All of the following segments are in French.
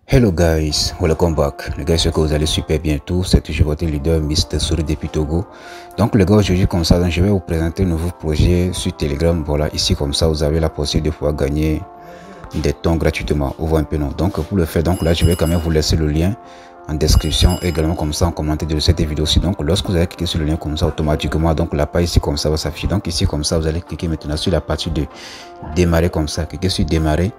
Hello guys, welcome back. Les gars, j'espère que vous allez super bien tous. C'est toujours votre leader Mr. Souris depuis Togo. Donc les gars, aujourd'hui comme ça, donc, je vais vous présenter un nouveau projet sur Telegram. Voilà, ici comme ça, vous avez la possibilité de pouvoir gagner des tons gratuitement. Vous voyez un peu non. Donc pour le faire, donc là, je vais quand même vous laisser le lien en description, également comme ça en commentaire de cette vidéo aussi. Donc lorsque vous allez cliquer sur le lien comme ça, automatiquement, donc la page ici comme ça va s'afficher. Donc ici comme ça, vous allez cliquer maintenant sur la partie de démarrer comme ça. Cliquez sur démarrer.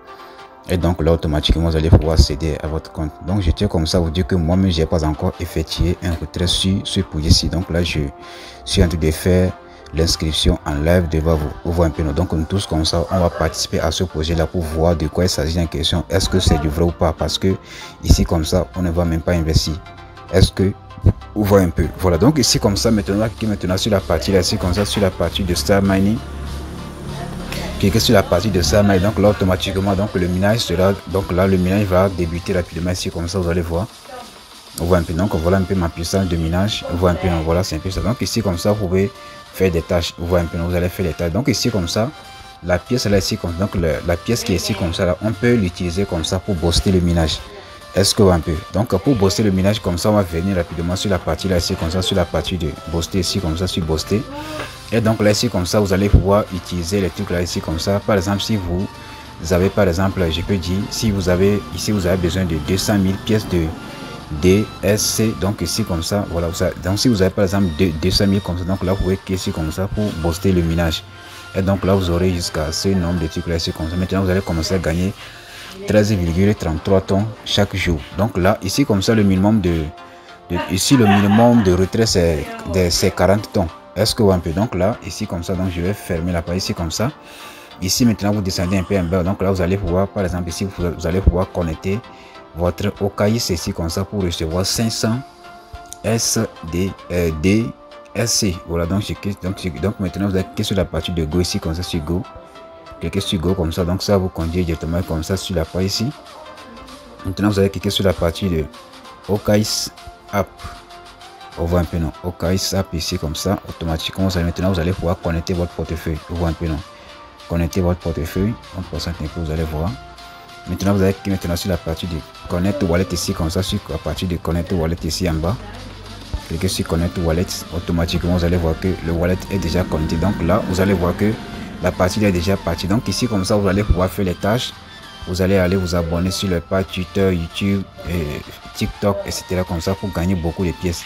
Et donc là automatiquement vous allez pouvoir accéder à votre compte. Donc je tiens comme ça vous dire que moi-même j'ai pas encore effectué un retrait sur ce projet-ci. Donc là je suis en train de faire l'inscription en live devant vous. Vous voyez un peu. Donc nous tous comme ça on va participer à ce projet-là pour voir de quoi il s'agit en question. Est-ce que c'est du vrai ou pas? Parce que ici comme ça on ne va même pas investir. Est-ce que vous voyez un peu? Voilà, donc ici comme ça maintenant sur la partie là, ici comme ça sur la partie de Star Mining. Cliquez sur la partie de ça, mais donc là automatiquement donc le minage sera, donc là le minage va débuter rapidement ici comme ça, vous allez voir. On voit un peu, donc voilà un peu ma puissance de minage. On voit un peu, donc voilà, c'est un peu ça. Donc ici comme ça vous pouvez faire des tâches. Vous voyez un peu, donc, vous allez faire des tâches. Donc ici comme ça, la pièce là ici comme donc la pièce qui est ici comme ça là, on peut l'utiliser comme ça pour booster le minage. Est-ce que un peu, donc pour booster le minage comme ça, on va venir rapidement sur la partie là ici comme ça, sur la partie de booster ici comme ça, sur booster. Et donc là ici comme ça vous allez pouvoir utiliser les trucs là ici comme ça. Par exemple si vous avez par exemple, je peux dire, si vous avez ici vous avez besoin de 200 000 pièces de DSC, donc ici comme ça, voilà. Donc si vous avez par exemple 200 000 comme ça, donc là vous pouvez cliquer ici comme ça pour booster le minage. Et donc là vous aurez jusqu'à ce nombre de trucs là ici comme ça. Maintenant vous allez commencer à gagner 13,33 tonnes chaque jour. Donc là ici comme ça le minimum ici le minimum de retrait c'est 40 tonnes. Est-ce que vous un peu, donc là ici comme ça, donc je vais fermer la page ici comme ça. Ici maintenant vous descendez un peu en bas, donc là vous allez pouvoir par exemple ici vous allez pouvoir connecter votre OKX ici comme ça pour recevoir 500 DSC. Voilà, donc maintenant vous allez cliquer sur la partie de Go ici comme ça, sur Go. Cliquez sur Go comme ça, donc ça vous conduit directement comme ça sur la page ici. Maintenant vous allez cliquer sur la partie de OKX App. On voit un peu non, OKX App ici comme ça, automatiquement maintenant vous allez pouvoir connecter votre portefeuille. Vous voyez un peu non, connecter votre portefeuille, on passe un peu, vous allez voir. Maintenant vous allez cliquer maintenant sur la partie de Connect Wallet ici comme ça, sur la partie de Connect Wallet ici en bas. Cliquez sur Connect Wallet, automatiquement vous allez voir que le wallet est déjà connecté. Donc là vous allez voir que la partie est déjà partie. Donc ici comme ça vous allez pouvoir faire les tâches. Vous allez aller vous abonner sur les pages Twitter, YouTube, TikTok, etc. comme ça pour gagner beaucoup de pièces.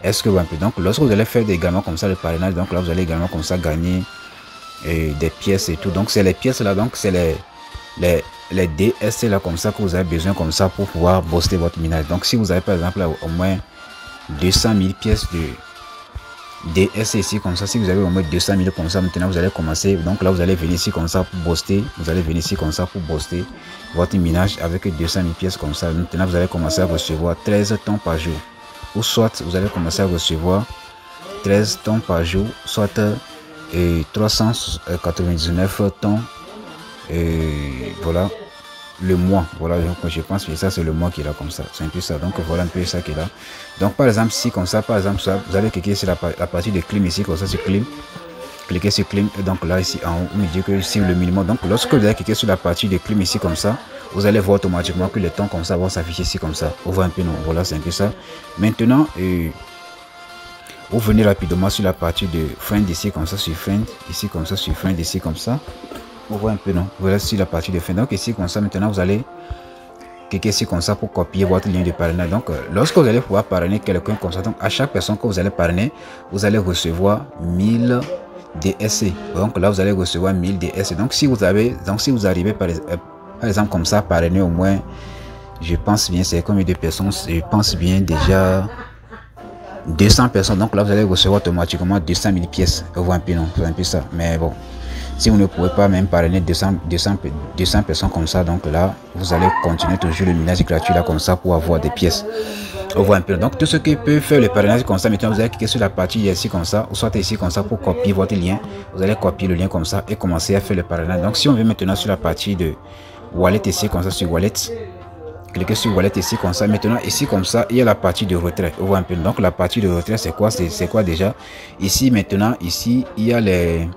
Est-ce que vous un peu, donc lorsque vous allez faire également comme ça le parrainage, donc là vous allez également comme ça gagner des pièces et tout. Donc c'est les pièces là, donc c'est les DSC là comme ça que vous avez besoin comme ça pour pouvoir booster votre minage. Donc si vous avez par exemple au moins 200 000 pièces de DSC ici comme ça, si vous avez au moins 200 000 comme ça, maintenant vous allez commencer. Donc là vous allez venir ici comme ça pour booster. Vous allez venir ici comme ça pour booster votre minage avec 200 000 pièces comme ça. Maintenant vous allez commencer à recevoir 13 tonnes par jour. Ou soit vous allez commencer à recevoir 13 tonnes par jour, soit 399 tonnes voilà le mois. Voilà, je pense que ça c'est le mois qui est là comme ça, c'est un peu ça. Donc voilà un peu ça qui est là. Donc par exemple si comme ça, par exemple ça, vous allez cliquer sur la partie de clim ici comme ça, sur clim, cliquez sur clim et donc là ici en haut on me dit que si le minimum, donc lorsque vous allez cliquer sur la partie de clim ici comme ça, vous allez voir automatiquement que les temps comme ça vont s'afficher ici comme ça. On voit un peu non, voilà c'est un peu ça. Maintenant vous venez rapidement sur la partie de friend ici comme ça, sur friend ici comme ça, sur friend ici comme ça. On voit un peu non, voilà sur la partie de friend. Donc ici comme ça maintenant vous allez cliquer ici comme ça pour copier votre lien de parrainage. Donc lorsque vous allez pouvoir parrainer quelqu'un comme ça, donc à chaque personne que vous allez parrainer, vous allez recevoir 1000 DSC. Donc là vous allez recevoir 1000 DSC. Donc si vous arrivez par exemple comme ça parrainer au moins, je pense bien c'est combien de personnes, je pense bien déjà 200 personnes. Donc là vous allez recevoir automatiquement 200 000 pièces. Vous voyez un peu non, c'est un peu ça. Mais bon, si vous ne pouvez pas même parrainer 200 personnes comme ça, donc là vous allez continuer toujours le minage gratuit là comme ça pour avoir des pièces. On voit un peu. Donc tout ce qui peut faire le parrainage comme ça, maintenant vous allez cliquer sur la partie ici comme ça, ou soit ici comme ça pour copier votre lien. Vous allez copier le lien comme ça et commencer à faire le parrainage. Donc si on veut maintenant sur la partie de wallet ici comme ça, sur wallet, cliquez sur wallet ici comme ça. Maintenant ici comme ça il y a la partie de retrait. On voit un peu. Donc la partie de retrait c'est quoi, c'est quoi déjà? Ici maintenant, ici il y a les,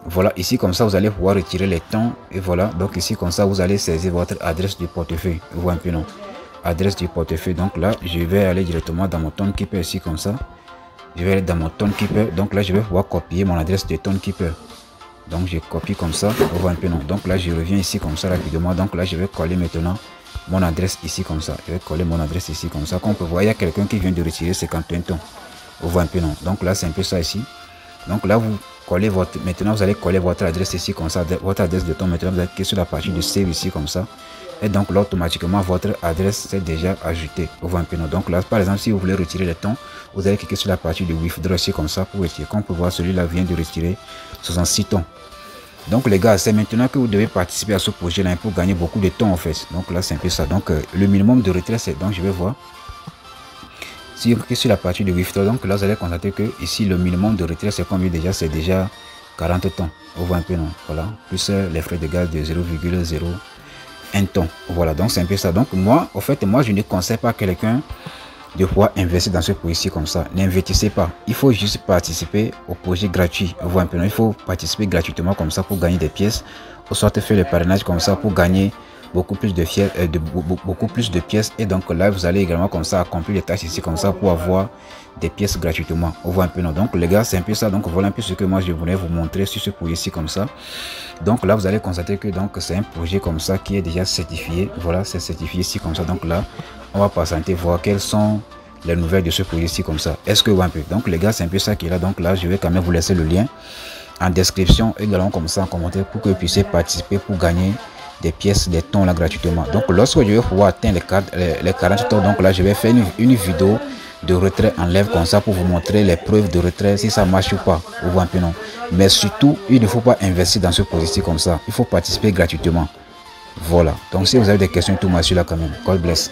voilà, ici comme ça vous allez pouvoir retirer les temps et voilà. Donc ici comme ça vous allez saisir votre adresse du portefeuille. Vous voyez un peu non? adresse du portefeuille. Donc là, je vais aller directement dans mon Tonekeeper ici comme ça. Je vais aller dans mon Tonekeeper. Donc là, je vais pouvoir copier mon adresse de Tonekeeper. Donc je copie comme ça. On voit un peu non. Donc là, je reviens ici comme ça rapidement. Donc là, je vais coller maintenant mon adresse ici comme ça. Je vais coller mon adresse ici comme ça. Comme on peut voir, il y a quelqu'un qui vient de retirer 51 tons. On voit un peu non. Donc là, c'est un peu ça ici. Donc là, vous collez votre. Maintenant, vous allez coller votre adresse ici comme ça. Votre adresse de ton. Maintenant, vous allez cliquer sur la partie de save ici comme ça. Et donc là, automatiquement, votre adresse c'est déjà ajoutée. On voit un peu non. Donc là, par exemple, si vous voulez retirer les tons, vous allez cliquer sur la partie de withdraw ici comme ça pour retirer. Comme on peut voir, celui-là vient de retirer 66 tons. Donc les gars, c'est maintenant que vous devez participer à ce projet là pour gagner beaucoup de temps en fait. Donc là, c'est un peu ça. Donc le minimum de retrait, c'est donc je vais voir. Si vous cliquez sur la partie de withdraw, donc là vous allez constater que ici le minimum de retrait c'est combien déjà? C'est déjà 40 tons. On voit un peu non. Voilà. Plus les frais de gaz de 0,01 ton. Voilà, donc c'est un peu ça. Donc moi, en fait, moi je ne conseille pas à quelqu'un de pouvoir investir dans ce projet comme ça. N'investissez pas. Il faut juste participer au projet gratuit. On voit un peu non. Il faut participer gratuitement comme ça pour gagner des pièces. Ou soit faire le parrainage comme ça pour gagner beaucoup plus de pièces, et donc là vous allez également comme ça accomplir les tâches ici comme ça pour avoir des pièces gratuitement. On voit un peu non. Donc les gars, c'est un peu ça. Donc voilà un peu ce que moi je voulais vous montrer sur ce projet ici comme ça. Donc là vous allez constater que donc c'est un projet comme ça qui est déjà certifié. Voilà, c'est certifié ici comme ça. Donc là on va patienter voir quelles sont les nouvelles de ce projet ici comme ça. Est-ce que vous un peu. Donc les gars, c'est un peu ça qui est là. Donc là je vais quand même vous laisser le lien en description également comme ça en commentaire pour que vous puissiez participer pour gagner des pièces, des tons là gratuitement. Donc lorsque je vais pouvoir atteindre les 40 tons, donc là je vais faire une vidéo de retrait en live comme ça pour vous montrer les preuves de retrait si ça marche ou pas. Vous voyez un peu non. Mais surtout, il ne faut pas investir dans ce projet comme ça. Il faut participer gratuitement. Voilà. Donc si vous avez des questions, tout moi suis là quand même. God bless.